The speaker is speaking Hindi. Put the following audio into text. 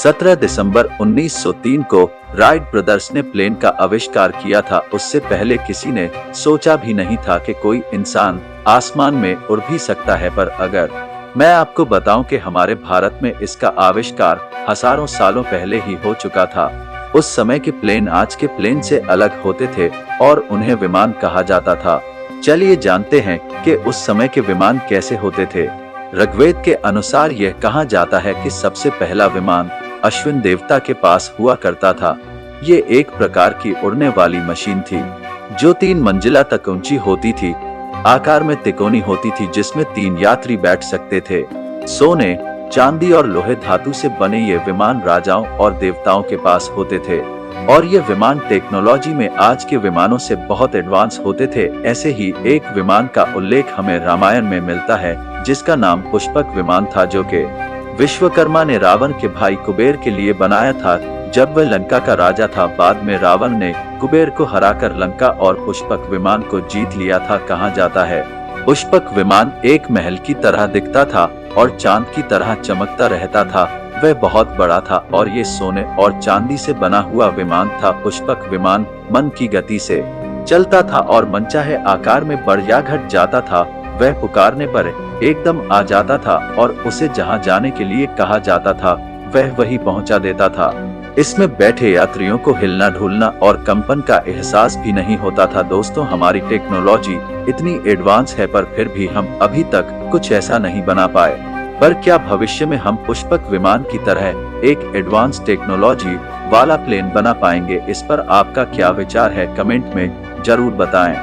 17 दिसंबर 1903 को राइट ब्रदर्स ने प्लेन का आविष्कार किया था। उससे पहले किसी ने सोचा भी नहीं था कि कोई इंसान आसमान में उड़ भी सकता है। पर अगर मैं आपको बताऊं कि हमारे भारत में इसका आविष्कार हजारों सालों पहले ही हो चुका था। उस समय के प्लेन आज के प्लेन से अलग होते थे और उन्हें विमान कहा जाता था। चलिए जानते हैं कि उस समय के विमान कैसे होते थे। ऋग्वेद के अनुसार यह कहा जाता है कि सबसे पहला विमान अश्विन देवता के पास हुआ करता था। ये एक प्रकार की उड़ने वाली मशीन थी जो 3 मंजिला तक ऊंची होती थी, आकार में तिकोनी होती थी, जिसमें 3 यात्री बैठ सकते थे। सोने, चांदी और लोहे धातु से बने ये विमान राजाओं और देवताओं के पास होते थे और ये विमान टेक्नोलॉजी में आज के विमानों से बहुत एडवांस होते थे। ऐसे ही एक विमान का उल्लेख हमें रामायण में मिलता है जिसका नाम पुष्पक विमान था, जो कि विश्वकर्मा ने रावण के भाई कुबेर के लिए बनाया था जब वह लंका का राजा था। बाद में रावण ने कुबेर को हराकर लंका और पुष्पक विमान को जीत लिया था। कहा जाता है पुष्पक विमान एक महल की तरह दिखता था और चांद की तरह चमकता रहता था। वह बहुत बड़ा था और ये सोने और चांदी से बना हुआ विमान था। पुष्पक विमान मन की गति से चलता था और मनचाहे आकार में बढ़ या घट जाता था। वह पुकारने पर एकदम आ जाता था और उसे जहां जाने के लिए कहा जाता था वह वहीं पहुंचा देता था। इसमें बैठे यात्रियों को हिलना ढुलना और कंपन का एहसास भी नहीं होता था। दोस्तों, हमारी टेक्नोलॉजी इतनी एडवांस है पर फिर भी हम अभी तक कुछ ऐसा नहीं बना पाए। पर क्या भविष्य में हम पुष्पक विमान की तरह एक एडवांस टेक्नोलॉजी वाला प्लेन बना पाएंगे? इस पर आपका क्या विचार है? कमेंट में जरूर बताएं।